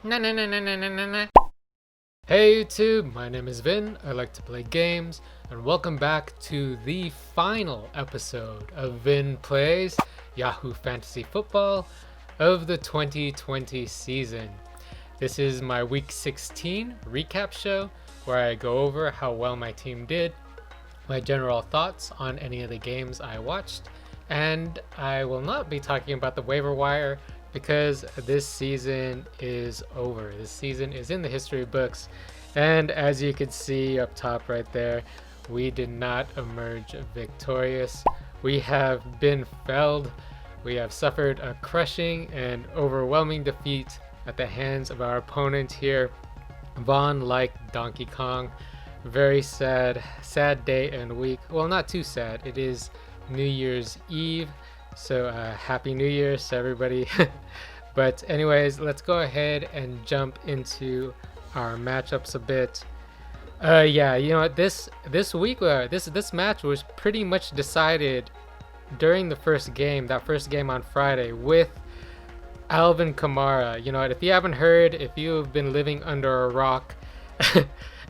Na na na na na na na na. Hey YouTube, my name is Vin. I like to play games, and welcome back to the final episode of Vin Plays Yahoo Fantasy Football of the 2020 season. This is my week 16 recap show where I go over how well my team did, my general thoughts on any of the games I watched, and I will not be talking about the waiver wire because this season is over. This season is in the history books, and as you can see up top right there, we did not emerge victorious. We have been felled. We have suffered a crushing and overwhelming defeat at the hands of our opponent here, Von like Donkey Kong. Very sad day and week. Well, not too sad. It is New Year's Eve, so happy New Year's to everybody. But anyways, let's go ahead and jump into our matchups a bit. Yeah, you know what, this week this match was pretty much decided during the first game, that first game on Friday, with Alvin Kamara. You know what, if you haven't heard, if you have been living under a rock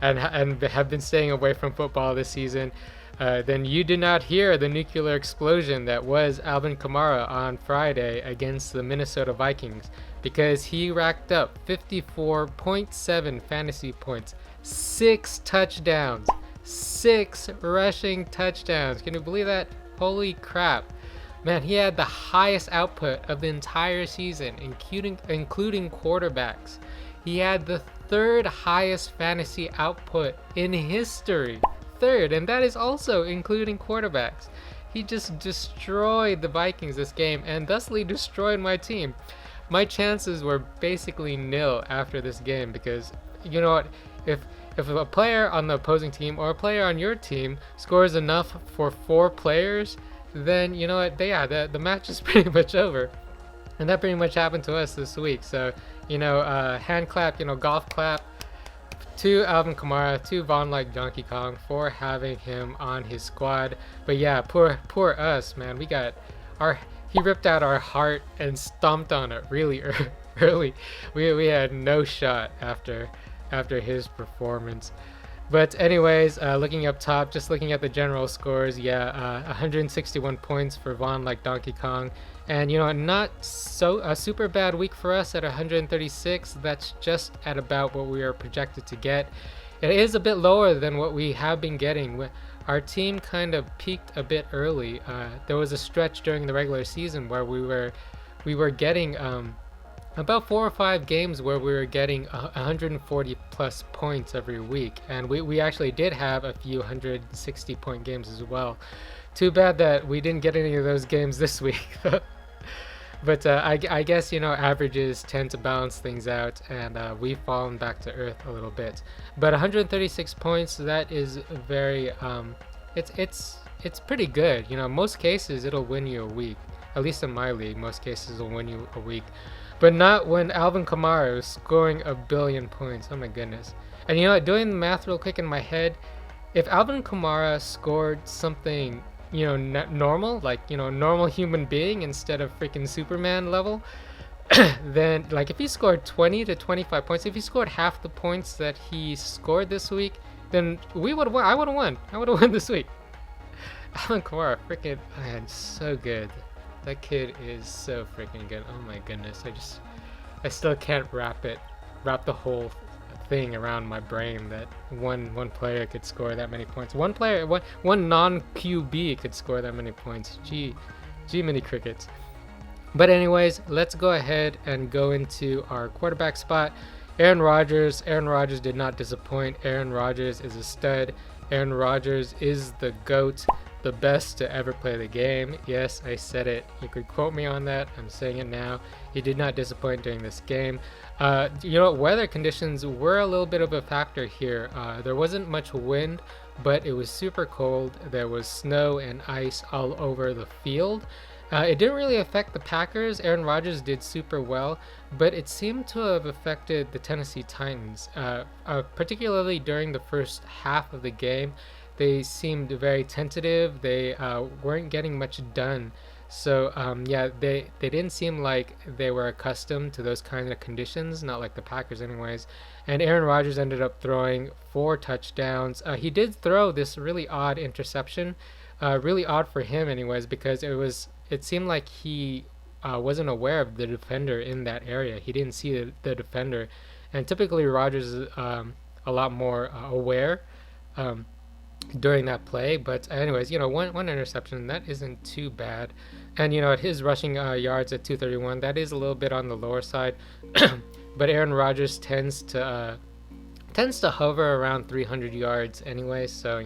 and have been staying away from football this season, then you did not hear the nuclear explosion that was Alvin Kamara on Friday against the Minnesota Vikings, because he racked up 54.7 fantasy points, 6 touchdowns, 6 rushing touchdowns. Can you believe that? Holy crap. Man, he had the highest output of the entire season, including quarterbacks. He had the third highest fantasy output in history. Third, and that is also including quarterbacks. He just destroyed the Vikings this game and thusly destroyed my team. My chances were basically nil after this game, because you know what, if a player on the opposing team or a player on your team scores enough for 4 players, then you know what, the match is pretty much over. And that pretty much happened to us this week. So, you know, hand clap, you know, golf clap to Alvin Kamara, to Von like Donkey Kong for having him on his squad. But yeah, poor us, man. He ripped out our heart and stomped on it really early. We had no shot after his performance. But anyways, looking up top, just looking at the general scores, yeah, 161 points for Von like Donkey Kong. And you know, not so a super bad week for us at 136. That's just at about what we are projected to get. It is a bit lower than what we have been getting. Our team kind of peaked a bit early. There was a stretch during the regular season where we were getting about 4 or 5 games where we were getting 140 plus points every week, and we actually did have a few 160 point games as well. Too bad that we didn't get any of those games this week. But I guess, you know, averages tend to balance things out, and we've fallen back to earth a little bit. But 136 points, that is very it's pretty good. You know, most cases it'll win you a week. At least in my league, most cases will win you a week. But not when Alvin Kamara is scoring 1 billion points. Oh my goodness. And you know what, doing the math real quick in my head, if Alvin Kamara scored something, you know, normal, like, you know, normal human being instead of freaking Superman level, then like if he scored 20 to 25 points, if he scored half the points that he scored this week, then we would have won. I would have won this week. Alvin Kamara, freaking, man, so good. That kid is so freaking good. Oh my goodness. I still can't wrap the whole thing around my brain that one player could score that many points. One non-QB could score that many points. Gee many crickets. But anyways, let's go ahead and go into our quarterback spot. Aaron Rodgers did not disappoint. Aaron Rodgers is a stud. Aaron Rodgers is the GOAT, the best to ever play the game. Yes, I said it. You could quote me on that. I'm saying it now. He did not disappoint during this game. You know, weather conditions were a little bit of a factor here. There wasn't much wind, but it was super cold. There was snow and ice all over the field. It didn't really affect the Packers. Aaron Rodgers did super well, but it seemed to have affected the Tennessee Titans, particularly during the first half of the game. They seemed very tentative. They weren't getting much done. So yeah, they didn't seem like they were accustomed to those kind of conditions, not like the Packers anyways. And Aaron Rodgers ended up throwing 4 touchdowns. He did throw this really odd interception, really odd for him anyways, because it seemed like he wasn't aware of the defender in that area. He didn't see the defender, and typically Rodgers is a lot more aware. During that play. But anyways, one interception, that isn't too bad. And at his rushing yards at 231, that is a little bit on the lower side. But Aaron Rodgers tends to hover around 300 yards anyway, so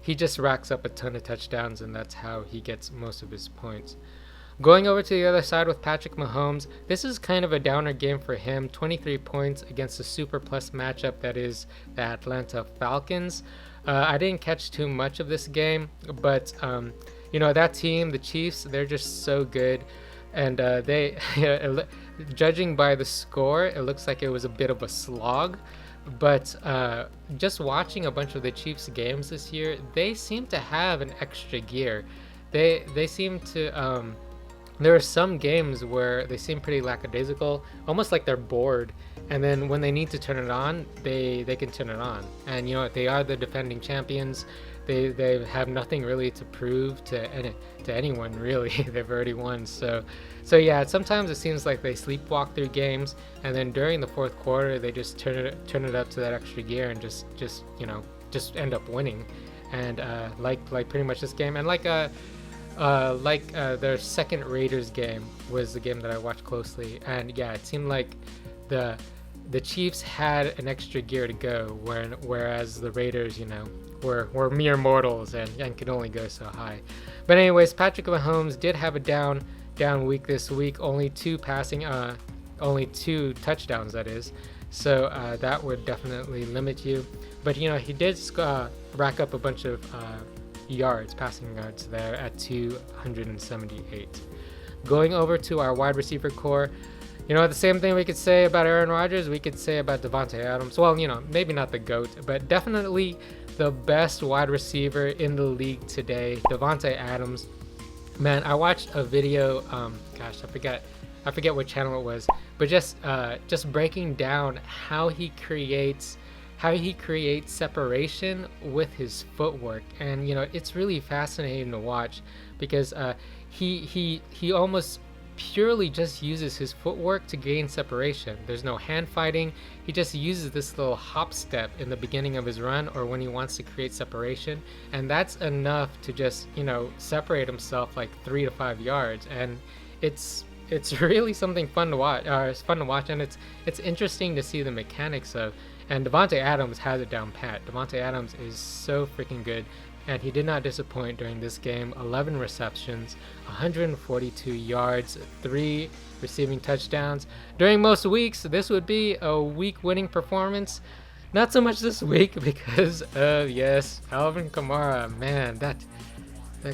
he just racks up a ton of touchdowns, and that's how he gets most of his points. Going over to the other side with Patrick Mahomes, this is kind of a downer game for him. 23 points against the super plus matchup that is the Atlanta Falcons. I didn't catch too much of this game, but that team, the Chiefs, they're just so good, and they, judging by the score, it looks like it was a bit of a slog. But just watching a bunch of the Chiefs games this year, they seem to have an extra gear. They seem to. There are some games where they seem pretty lackadaisical, almost like they're bored, and then when they need to turn it on, they can turn it on. And they are the defending champions. They have nothing really to prove to anyone really. They've already won. So yeah, sometimes it seems like they sleepwalk through games, and then during the fourth quarter they just turn it up to that extra gear and just end up winning. And like pretty much this game, and their second Raiders game was the game that I watched closely, and yeah, it seemed like the Chiefs had an extra gear to go, whereas the Raiders, were mere mortals and could only go so high. But anyways, Patrick Mahomes did have a down week this week, only 2 touchdowns, that is. So that would definitely limit you. But he did rack up a bunch of passing yards there at 278. Going over to our wide receiver core, the same thing we could say about Aaron Rodgers, we could say about Davante Adams. Well, maybe not the GOAT, but definitely the best wide receiver in the league today, Davante Adams. Man, I watched a video, I forget what channel it was, but just breaking down how he creates separation with his footwork. And it's really fascinating to watch, because he almost purely just uses his footwork to gain separation. There's no hand fighting. He just uses this little hop step in the beginning of his run or when he wants to create separation, and that's enough to just separate himself like 3 to 5 yards. And it's really something fun to watch. It's fun to watch, and it's interesting to see the mechanics of. And Davante Adams has it down pat. Davante Adams is so freaking good, and he did not disappoint during this game. 11 receptions, 142 yards, 3 receiving touchdowns. During most weeks, this would be a week-winning performance. Not so much this week because, yes, Alvin Kamara. Man, that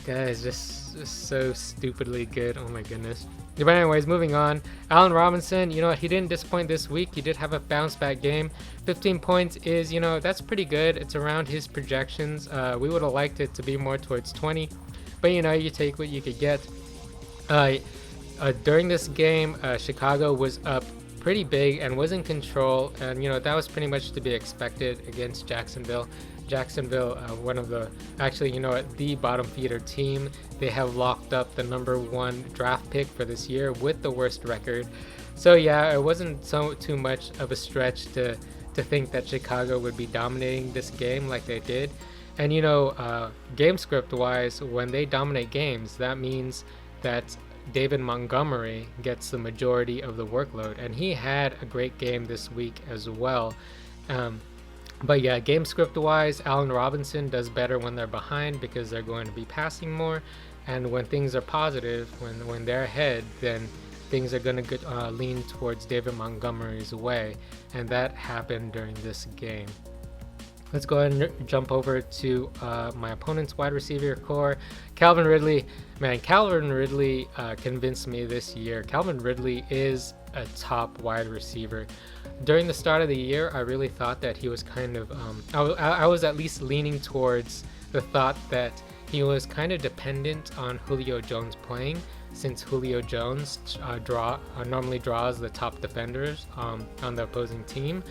guy is just so stupidly good. Oh my goodness. But anyways, moving on. Allen Robinson, he didn't disappoint this week. He did have a bounce back game. 15 points is, that's pretty good. It's around his projections. We would have liked it to be more towards 20. But, you take what you could get. During this game, Chicago was up pretty big and was in control. And, that was pretty much to be expected against Jacksonville. One of the the bottom feeder team. They have locked up the number 1 draft pick for this year with the worst record. So yeah, it wasn't too much of a stretch to think that Chicago would be dominating this game like they did. And game script wise, when they dominate games, that means that David Montgomery gets the majority of the workload, and he had a great game this week as well. But yeah, game script wise, Allen Robinson does better when they're behind because they're going to be passing more, and when things are positive, when they're ahead, then things are going to lean towards David Montgomery's way, and that happened during this game. Let's go ahead and jump over to my opponent's wide receiver core. Calvin Ridley. Man, Calvin Ridley convinced me this year. Calvin Ridley is a top wide receiver. During the start of the year, I really thought that he was kind of, I was at least leaning towards the thought that he was kind of dependent on Julio Jones playing. since Julio Jones normally draws the top defenders on the opposing team.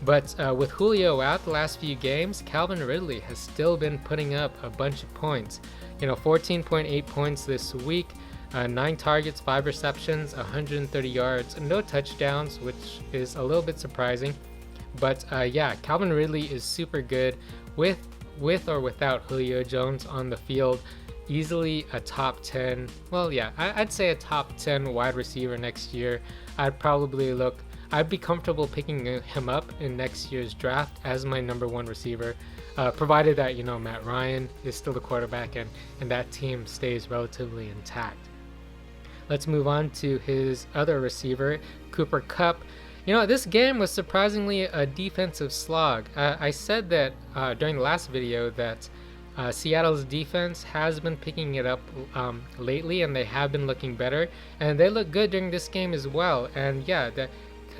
But with Julio out the last few games, Calvin Ridley has still been putting up a bunch of points. 14.8 points this week, 9 targets, 5 receptions, 130 yards, no touchdowns, which is a little bit surprising. But yeah, Calvin Ridley is super good with or without Julio Jones on the field. Easily a top 10, well, yeah, I'd say a top 10 wide receiver next year. I'd be comfortable picking him up in next year's draft as my number 1 receiver, provided that, Matt Ryan is still the quarterback and that team stays relatively intact. Let's move on to his other receiver, Cooper Kupp. This game was surprisingly a defensive slog. I said that during the last video that Seattle's defense has been picking it up lately, and they have been looking better, and they look good during this game as well. And yeah,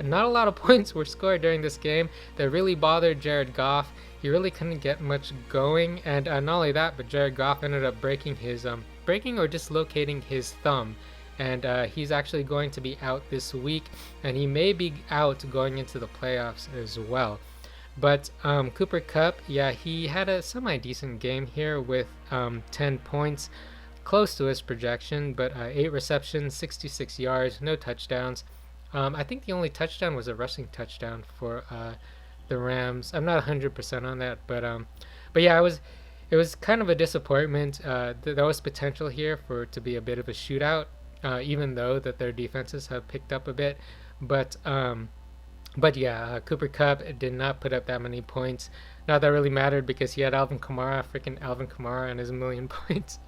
not a lot of points were scored during this game. That really bothered Jared Goff. He really couldn't get much going, and not only that, but Jared Goff ended up breaking or dislocating his thumb. And he's actually going to be out this week, and he may be out going into the playoffs as well. But Cooper Kupp, yeah, he had a semi-decent game here with 10 points, close to his projection, but 8 receptions, 66 yards, no touchdowns. I think the only touchdown was a rushing touchdown for the Rams. I'm not 100% on that, but yeah, it was kind of a disappointment. There was potential here for it to be a bit of a shootout. Even though that their defenses have picked up a bit, but yeah, Cooper Kupp did not put up that many points. Not that really mattered because he had Alvin Kamara, and his 1,000,000 points.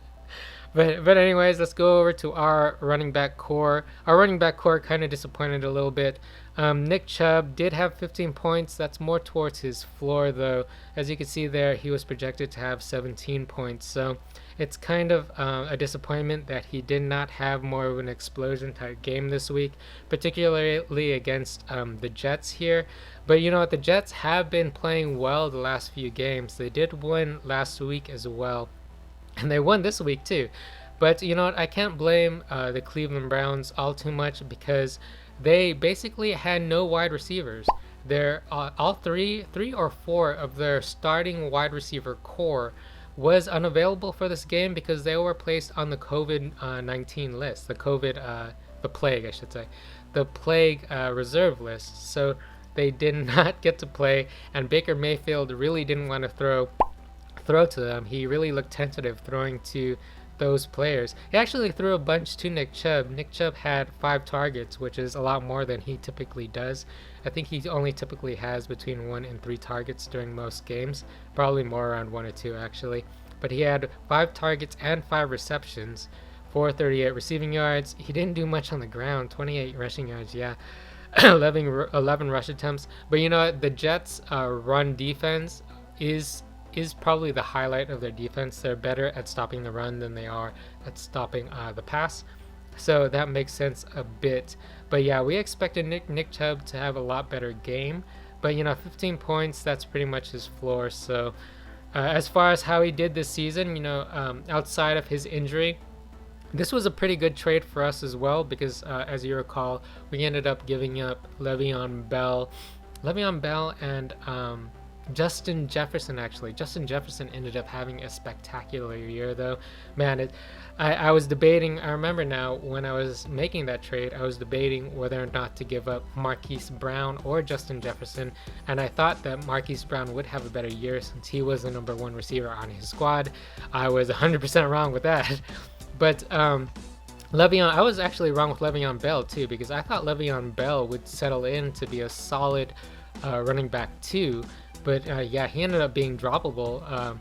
But anyways, let's go over to our running back core. Our running back core kind of disappointed a little bit. Nick Chubb did have 15 points. That's more towards his floor, though. As you can see there, he was projected to have 17 points. So it's kind of a disappointment that he did not have more of an explosion type game this week, particularly against the Jets here. But you know what? The Jets have been playing well the last few games. They did win last week as well, and they won this week too. But you know what? I can't blame the Cleveland Browns all too much because they basically had no wide receivers. They're all three or four of their starting wide receiver core was unavailable for this game because they were placed on the COVID-19 list, the plague, I should say, the plague reserve list. So they did not get to play, and Baker Mayfield really didn't want to throw to them. He really looked tentative throwing to those players. He actually threw a bunch to Nick Chubb. Nick Chubb had 5 targets, which is a lot more than he typically does. I think he only typically has between 1 and 3 targets during most games, probably more around 1 or 2 actually. But he had 5 targets and 5 receptions, 438 receiving yards. He didn't do much on the ground, 28 rushing yards, yeah. 11 rush attempts. But you know what? The Jets' run defense is probably the highlight of their defense. They're better at stopping the run than they are at stopping the pass. So that makes sense a bit. But yeah, we expected Nick Chubb to have a lot better game. But you know, 15 points, that's pretty much his floor. So as far as how he did this season, you know, outside of his injury, this was a pretty good trade for us as well because as you recall, we ended up giving up Le'Veon Bell and Justin Jefferson. Actually, Justin Jefferson ended up having a spectacular year though. Man, I was debating, I remember now when I was making that trade, I was debating whether or not to give up Marquise Brown or Justin Jefferson, and I thought that Marquise Brown would have a better year since he was the number 1 receiver on his squad. I was 100% wrong with that. But I was actually wrong with Le'Veon Bell too, because I thought Le'Veon Bell would settle in to be a solid running back too. But yeah, he ended up being droppable.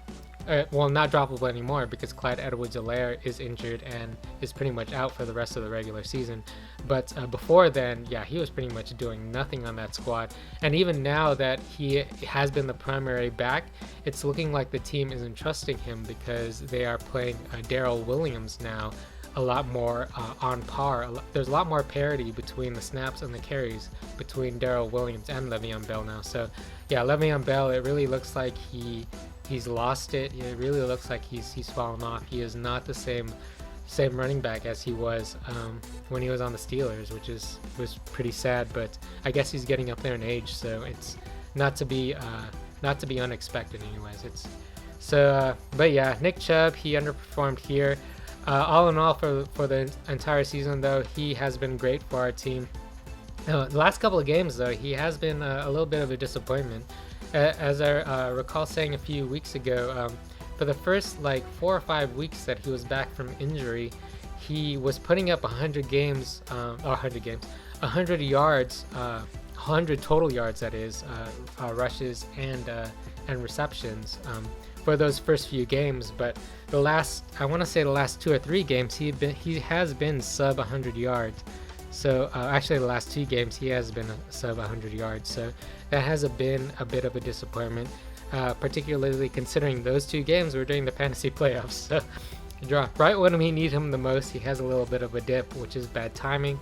Well, not droppable anymore because Clyde Edwards-Helaire is injured and is pretty much out for the rest of the regular season. But before then, yeah, he was pretty much doing nothing on that squad. And even now that he has been the primary back, it's looking like the team isn't trusting him because they are playing Darrell Williams now a lot more on par. There's a lot more parity between the snaps and the carries between Darrell Williams and Le'Veon Bell now. So yeah, Le'Veon Bell, it really looks like he's lost it. It really looks like he's fallen off. He is not the same same running back as he was when he was on the Steelers, which was pretty sad. But I guess he's getting up there in age, so it's not to be unexpected, anyways. But yeah, Nick Chubb, he underperformed here. All in all, for the entire season, though, he has been great for our team. The last couple of games, though, he has been a little bit of a disappointment. As I recall saying a few weeks ago, for the first 4 or 5 weeks that he was back from injury, he was putting up 100 yards, 100 total yards, that is, rushes and receptions for those first few games. But I want to say the last 2 or 3 games, he has been sub 100 yards. So actually the last 2 games he has been sub 100 yards. So that has been a bit of a disappointment, particularly considering those 2 games were during the fantasy playoffs. So right when we need him the most, he has a little bit of a dip, which is bad timing.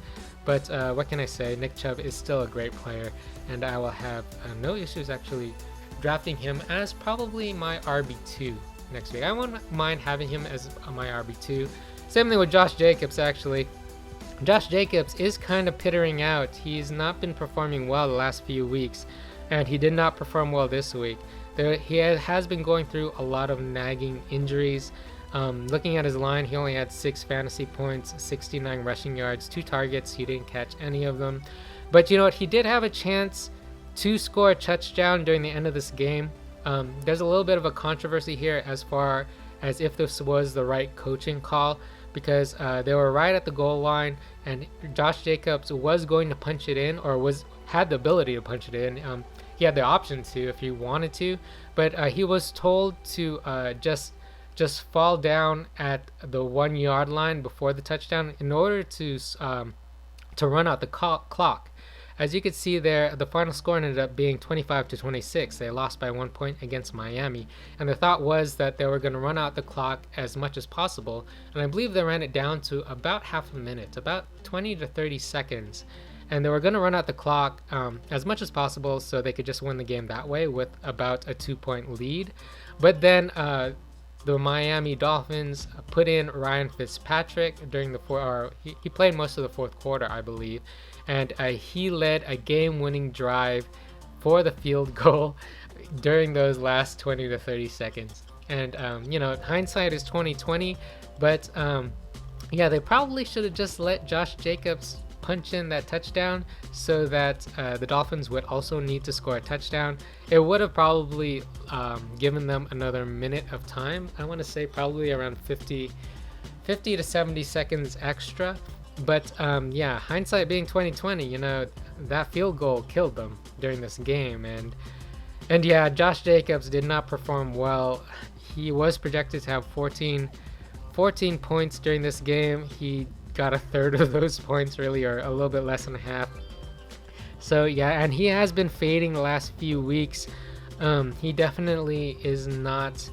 But what can I say? Nick Chubb is still a great player, and I will have no issues actually drafting him as probably my RB2 next week. I wouldn't mind having him as my RB2. Same thing with Josh Jacobs, actually. Josh Jacobs is kind of pittering out. He's not been performing well the last few weeks, and he did not perform well this week. He has been going through a lot of nagging injuries. Looking at his line, he only had 6 fantasy points, 69 rushing yards, 2 targets. He didn't catch any of them. But you know what? He did have a chance to score a touchdown during the end of this game. There's a little bit of a controversy here as far as if this was the right coaching call, because they were right at the goal line, and Josh Jacobs was going to punch it in, or had the ability to punch it in. He had the option to if he wanted to, but he was told to just fall down at the 1 yard line before the touchdown in order to run out the clock. As you can see there, the final score ended up being 25-26. They lost by 1 point against Miami, and the thought was that they were going to run out the clock as much as possible, and I believe they ran it down to about half a minute, about 20 to 30 seconds, and they were going to run out the clock as much as possible so they could just win the game that way with about a 2-point lead. But then the Miami Dolphins put in Ryan Fitzpatrick during he played most of the fourth quarter, I believe, and he led a game-winning drive for the field goal during those last 20 to 30 seconds. And hindsight is 20/20, but yeah, they probably should have just let Josh Jacobs punch in that touchdown so that the Dolphins would also need to score a touchdown. It would have probably given them another minute of time. I want to say probably around 50 to 70 seconds extra. But yeah, hindsight being 20/20, that field goal killed them during this game. And yeah, Josh Jacobs did not perform well. He was projected to have 14 points during this game. He got a third of those points, really, or a little bit less than half. So yeah, and he has been fading the last few weeks. He definitely is not.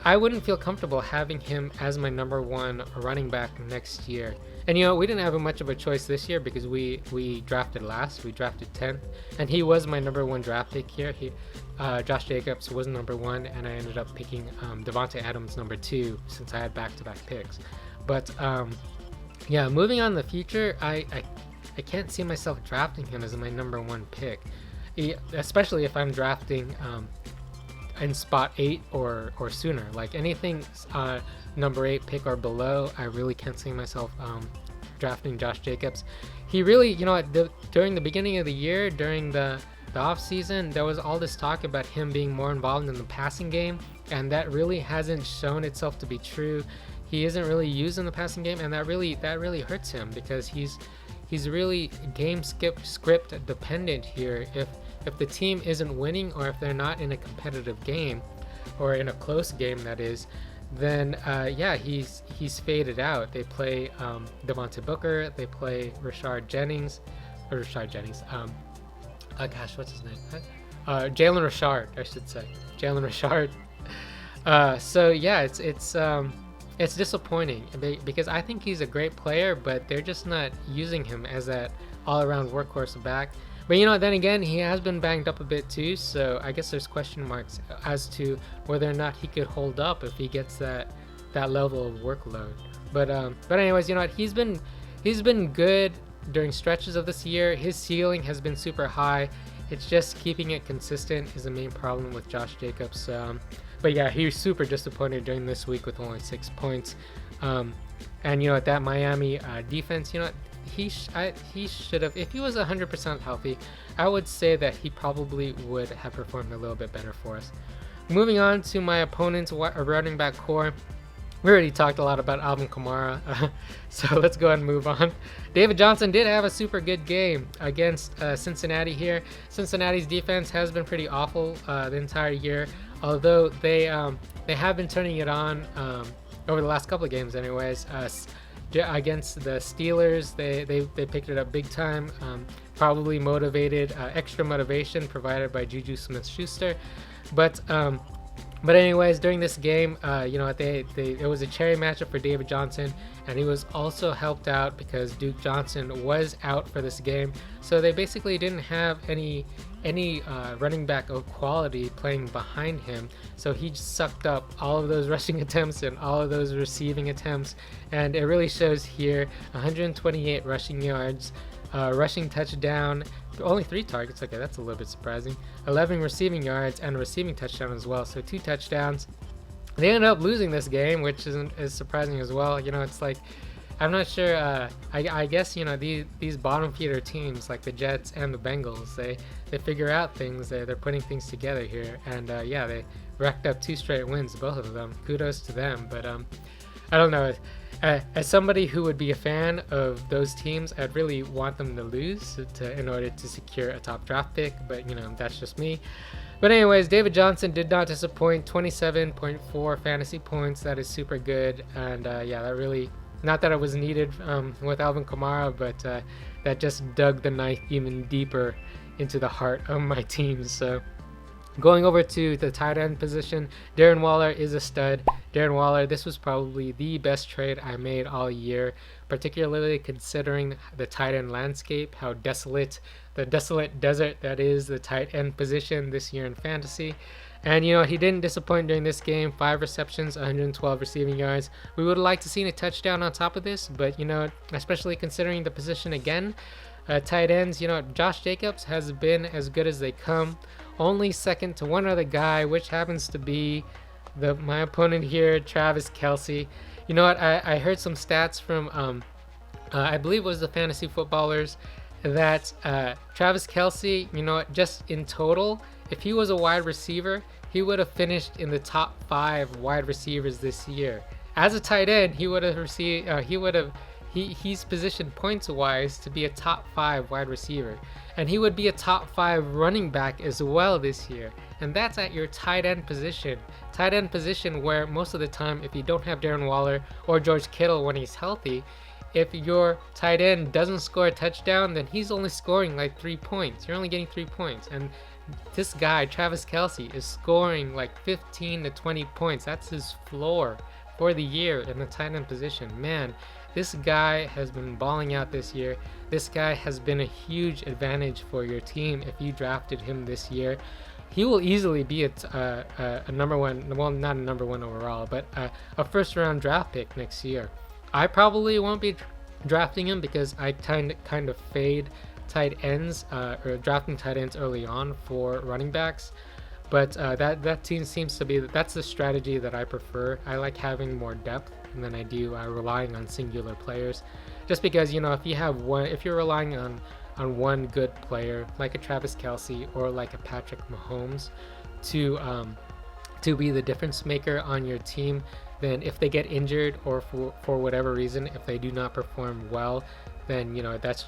I wouldn't feel comfortable having him as my number 1 running back next year. And we didn't have much of a choice this year because we drafted last. We drafted 10th, and he was my number 1 draft pick here. Josh Jacobs was number 1, and I ended up picking Davante Adams number 2 since I had back-to-back picks. But yeah, moving on in the future, I can't see myself drafting him as my number 1 pick, especially if I'm drafting in spot 8 or sooner. Like anything number 8 pick or below, I really can't see myself drafting Josh Jacobs. He really, during the beginning of the year, during the off season, there was all this talk about him being more involved in the passing game, and that really hasn't shown itself to be true. He isn't really used in the passing game, and that really hurts him because he's really game script dependent here. If the team isn't winning, or if they're not in a competitive game, or in a close game, that is, then yeah, he's faded out. They play Devontae Booker, they play Rashard Jennings. Gosh, what's his name? Jalen Richard, I should say. Jalen Richard. So yeah, it's disappointing because I think he's a great player, but they're just not using him as that all-around workhorse back. But then again, he has been banged up a bit too, so I guess there's question marks as to whether or not he could hold up if he gets that that level of workload. But anyways, you know what? He's been good during stretches of this year. His ceiling has been super high. It's just keeping it consistent is the main problem with Josh Jacobs. But yeah, he was super disappointed during this week with only 6 points. And you know, that Miami defense, you know, he should have, if he was 100% healthy, I would say that he probably would have performed a little bit better for us. Moving on to my opponent's running back core. We already talked a lot about Alvin Kamara, so let's go ahead and move on. David Johnson did have a super good game against Cincinnati here. Cincinnati's defense has been pretty awful the entire year, although they have been turning it on over the last couple of games anyways. Against the Steelers, they picked it up big time, probably motivated, extra motivation provided by Juju Smith-Schuster. But anyways, during this game, you know, it was a cherry matchup for David Johnson, and he was also helped out because Duke Johnson was out for this game. So they basically didn't have any running back of quality playing behind him. So he just sucked up all of those rushing attempts and all of those receiving attempts, and it really shows here. 128 rushing yards, rushing touchdown. Only 3 targets. Okay, that's a little bit surprising. 11 receiving yards and a receiving touchdown as well. So 2 touchdowns. They ended up losing this game, which is surprising as well. You know, it's like, I'm not sure. I guess, you know, these bottom feeder teams like the Jets and the Bengals, they figure out things. They're putting things together here, and yeah, they racked up 2 straight wins, both of them. Kudos to them. But I don't know. As somebody who would be a fan of those teams, I'd really want them to lose in order to secure a top draft pick, but you know, that's just me. But anyways, David Johnson did not disappoint. 27.4 fantasy points. That is super good, and yeah, that really, not that it was needed with Alvin Kamara, but that just dug the knife even deeper into the heart of my team. So going over to the tight end position, Darren Waller is a stud. Darren Waller, this was probably the best trade I made all year, particularly considering the tight end landscape, how desolate, the desolate desert that is the tight end position this year in fantasy. And you know, he didn't disappoint during this game. 5 receptions, 112 receiving yards. We would have liked to see a touchdown on top of this, but you know, especially considering the position again, tight ends, you know, Josh Jacobs has been as good as they come. Only second to one other guy, which happens to be my opponent here, Travis Kelce. You know what? I heard some stats from I believe it was the Fantasy Footballers, that Travis Kelce, you know, just in total, if he was a wide receiver, he would have finished in the top 5 wide receivers this year. As a tight end, he would have received. He's positioned points wise to be a top 5 wide receiver, and he would be a top 5 running back as well this year. And that's at your tight end position where most of the time, if you don't have Darren Waller or George Kittle when he's healthy, if your tight end doesn't score a touchdown, then he's only scoring like 3 points. You're only getting 3 points, and this guy Travis Kelce is scoring like 15 to 20 points. That's his floor for the year in the tight end position. Man, this guy has been balling out this year. This guy has been a huge advantage for your team if you drafted him this year. He will easily be a number 1, well, not a number 1 overall, but a first round draft pick next year. I probably won't be drafting him because I kind of fade tight ends or drafting tight ends early on for running backs. But that team seems to be, that's the strategy that I prefer. I like having more depth than I do relying on singular players. Just because, you know, if you're relying on one good player like a Travis Kelce or like a Patrick Mahomes to be the difference maker on your team, then if they get injured or for whatever reason, if they do not perform well, then you know, that's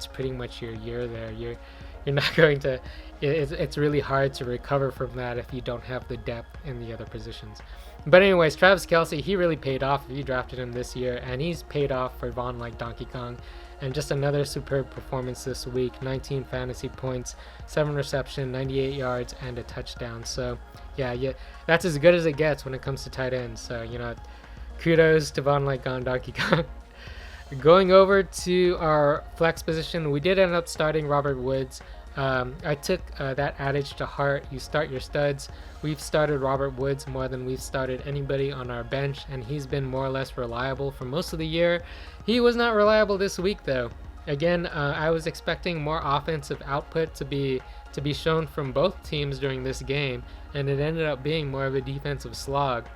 pretty much your year there. You're not going to, it's really hard to recover from that if you don't have the depth in the other positions. But anyways, Travis Kelce, he really paid off if you drafted him this year, and he's paid off for Vaughn like Donkey Kong. And just another superb performance this week. 19 fantasy points, 7 reception, 98 yards, and a touchdown. So yeah, that's as good as it gets when it comes to tight ends. So, you know, kudos to Vaughn like Donkey Kong. Going over to our flex position, we did end up starting Robert Woods. I took that adage to heart. You start your studs. We've started Robert Woods more than we've started anybody on our bench, and he's been more or less reliable for most of the year. He was not reliable this week, though. Again, I was expecting more offensive output to be shown from both teams during this game, and it ended up being more of a defensive slog.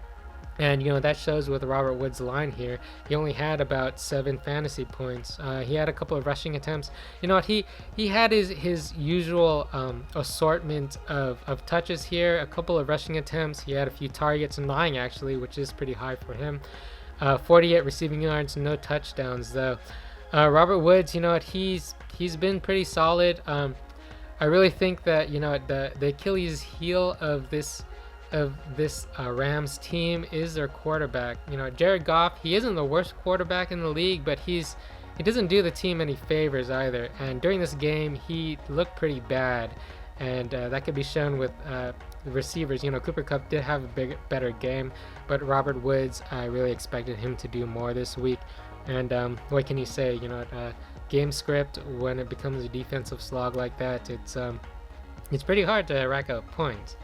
And that shows with Robert Woods' line here. He only had about 7 fantasy points. He had a couple of rushing attempts. He had his usual assortment of touches here. A couple of rushing attempts. He had a few targets, 9 actually, which is pretty high for him. 48 receiving yards, no touchdowns though. Robert Woods, he's been pretty solid. I really think that the Achilles heel of this Rams team is their quarterback. Jared Goff, he isn't the worst quarterback in the league, but he doesn't do the team any favors either. And during this game, he looked pretty bad, and that could be shown with the receivers. Cooper Kupp did have a better game, but Robert Woods, I really expected him to do more this week. And what can you say? Game script, when it becomes a defensive slog like that, it's pretty hard to rack up points.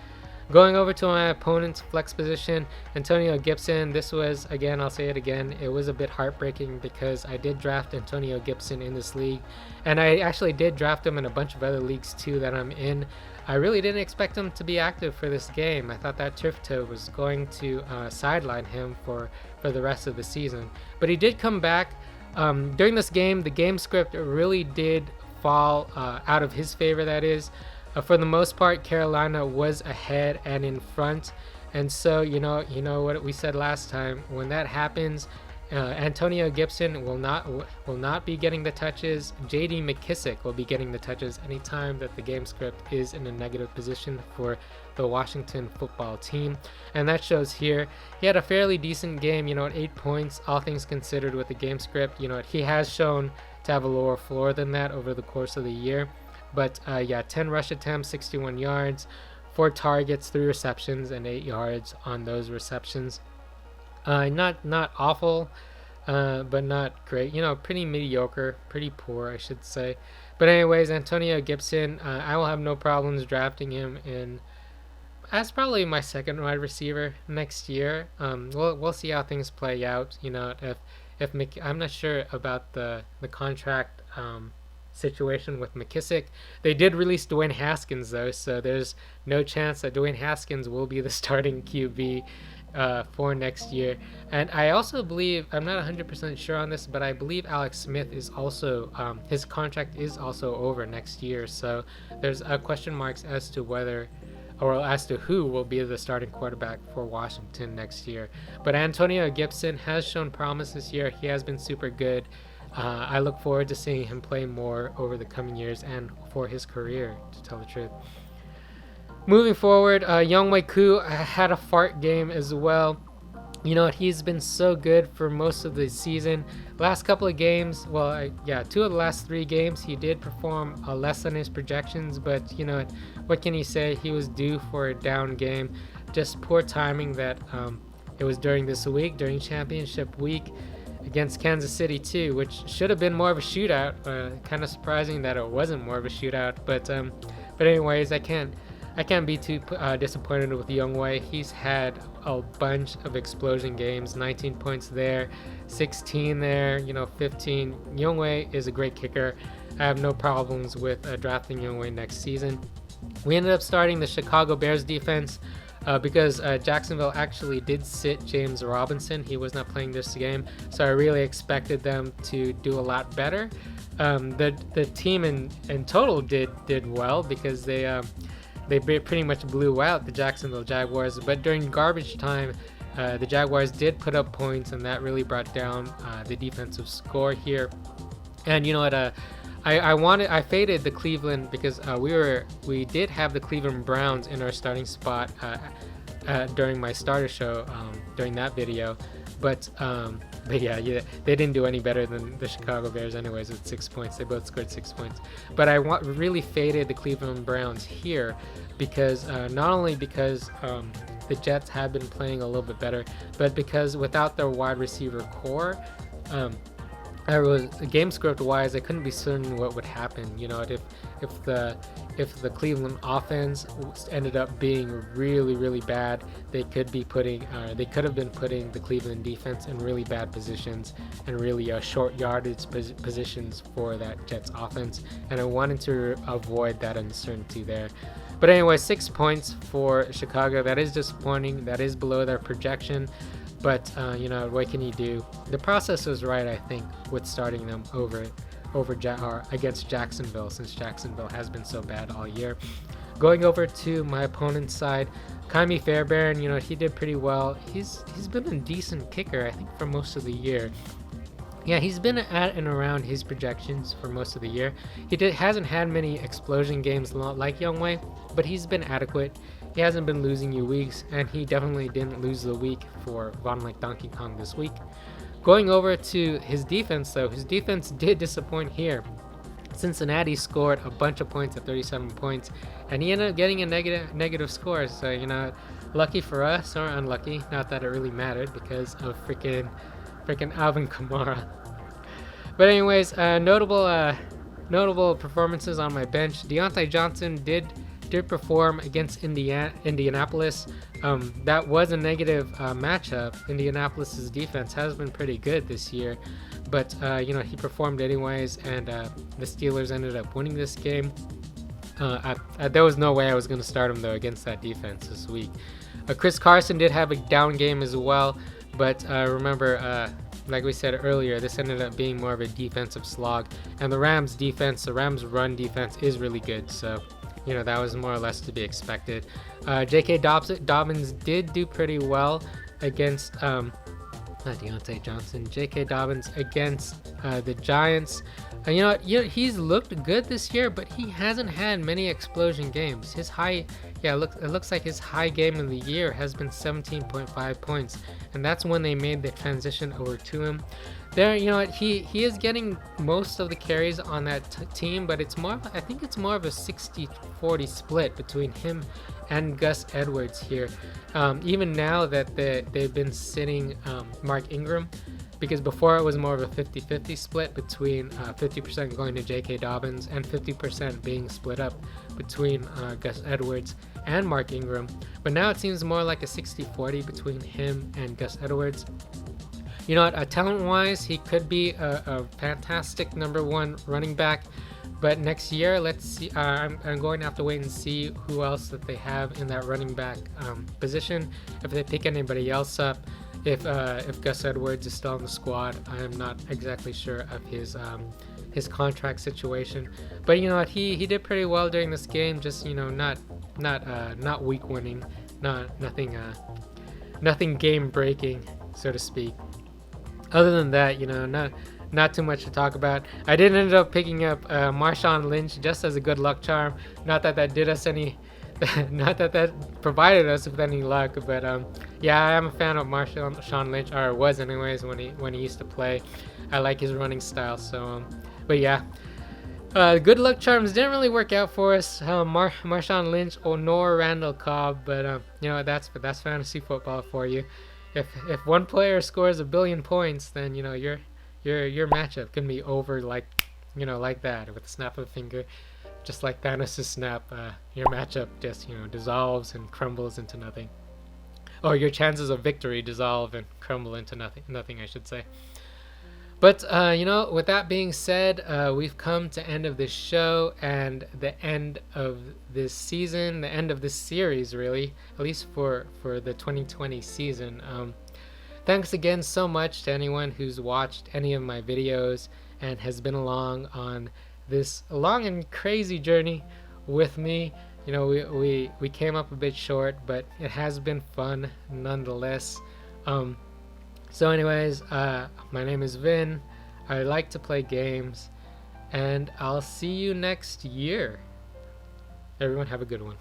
Going over to my opponent's flex position, Antonio Gibson. This was, again, I'll say it again, it was a bit heartbreaking because I did draft Antonio Gibson in this league, and I actually did draft him in a bunch of other leagues too that I'm in. I really didn't expect him to be active for this game. I thought that turf toe was going to sideline him for the rest of the season, but he did come back. During this game, the game script really did fall out of his favor, that is. For the most part, Carolina was ahead and in front, and so you know what we said last time. When that happens, Antonio Gibson will not be getting the touches. J.D. McKissic will be getting the touches anytime that the game script is in a negative position for the Washington football team, and that shows here. He had a fairly decent game, at 8 points, all things considered, with the game script. He has shown to have a lower floor than that over the course of the year. But 10 rush attempts, 61 yards, 4 targets, 3 receptions, and 8 yards on those receptions. Not awful, but not great. Pretty mediocre, pretty poor, I should say. But anyways, Antonio Gibson, I will have no problems drafting him as probably my second wide receiver next year. We'll see how things play out. If I'm not sure about the contract situation with McKissic. They did release Dwayne Haskins though, so there's no chance that Dwayne Haskins will be the starting QB for next year. And I also believe, I'm not 100% sure on this, but I believe Alex Smith is also his contract is also over next year, so there's question marks as to who will be the starting quarterback for Washington next year. But Antonio Gibson has shown promise this year. He has been super good. I look forward to seeing him play more over the coming years and for his career, to tell the truth. Moving forward, Younghoe Koo had a fart game as well. He's been so good for most of the season. Last couple of games, 2 of the last 3 games, he did perform less than his projections, but what can you say? He was due for a down game. Just poor timing that it was during this week, during championship week, against Kansas City too, which should have been more of a shootout. Kind of surprising that it wasn't more of a shootout, but anyways, I can't be too disappointed with Younghoe. He's had a bunch of explosion games, 19 points there, 16 there, 15. Younghoe is a great kicker. I have no problems with drafting Younghoe next season. We ended up starting the Chicago Bears defense because Jacksonville actually did sit James Robinson. He was not playing this game, so I really expected them to do a lot better. The team in total did well because they pretty much blew out the Jacksonville Jaguars, but during garbage time, the Jaguars did put up points, and that really brought down the defensive score here. And I faded the Cleveland because we did have the Cleveland Browns in our starting spot during my starter show during that video, but yeah, they didn't do any better than the Chicago Bears anyways with 6 points. They both scored 6 points, but I really faded the Cleveland Browns here because not only because the Jets have been playing a little bit better, but because without their wide receiver core, I was game script wise, I couldn't be certain what would happen. You know, if the Cleveland offense ended up being really bad, they could have been putting the Cleveland defense in really bad positions and really short yardage positions for that Jets offense, and I wanted to avoid that uncertainty there. But anyway, 6 points for Chicago. That is disappointing. That is below their projection. But you know, what can you do? The process was right, I think, with starting them against Jacksonville, since Jacksonville has been so bad all year. Going over to my opponent's side, Kaimi Fairbairn, you know, he did pretty well. He's been a decent kicker, I think, for most of the year. Yeah, he's been at and around his projections for most of the year. Hasn't had many explosion games like Younghoe, but he's been adequate. He hasn't been losing you weeks, and he definitely didn't lose the week for Von like Donkey Kong this week. Going over to his defense, though, his defense did disappoint here. Cincinnati scored a bunch of points at 37 points, and he ended up getting a negative score. So, you know, lucky for us, or unlucky, not that it really mattered because of freaking Alvin Kamara. But anyways, notable performances on my bench. Deontay Johnson did perform against Indianapolis. That was a negative matchup. Indianapolis's defense has been pretty good this year, but you know, he performed anyways, and the Steelers ended up winning this game. There was no way I was going to start him though against that defense this week. Chris Carson did have a down game as well, but remember, like we said earlier, this ended up being more of a defensive slog, and the Rams run defense is really good, so you know, that was more or less to be expected. J.K. Dobbins did do pretty well against not Deontay Johnson. J.K. Dobbins against the Giants. You know, he's looked good this year, but he hasn't had many explosion games. It looks like his high game of the year has been 17.5 points, and that's when they made the transition over to him. There, you know, he is getting most of the carries on that team, but I think it's more of a 60-40 split between him and Gus Edwards here. Even now that they've been sitting Mark Ingram, because before it was more of a 50-50 split between 50% going to J.K. Dobbins and 50% being split up between Gus Edwards and Mark Ingram. But now it seems more like a 60-40 between him and Gus Edwards. You know what, talent-wise, he could be a fantastic number one running back, but next year, let's see. I'm going to have to wait and see who else that they have in that running back position. If they pick anybody else up, if Gus Edwards is still on the squad, I am not exactly sure of his contract situation. But you know what, he did pretty well during this game. Just, you know, not week winning, nothing game breaking, so to speak. Other than that, you know, not too much to talk about. I did end up picking up Marshawn Lynch just as a good luck charm. Not that did us any, not that provided us with any luck, but yeah, I am a fan of Marshawn Lynch, or was anyways when he used to play. I like his running style. So, but yeah, good luck charms didn't really work out for us. Marshawn Lynch nor Randall Cobb, but you know, that's fantasy football for you. If one player scores 1 billion points, then you know your matchup can be over like that with a snap of a finger, just like Thanos' snap. Your matchup just dissolves and crumbles into nothing, or your chances of victory dissolve and crumble into nothing, I should say. But with that being said, we've come to end of this show and the end of this season, the end of this series, really, at least for the 2020 season. Thanks again so much to anyone who's watched any of my videos and has been along on this long and crazy journey with me. You know, we came up a bit short, but it has been fun nonetheless. So anyways, my name is Vin. I like to play games, and I'll see you next year. Everyone have a good one.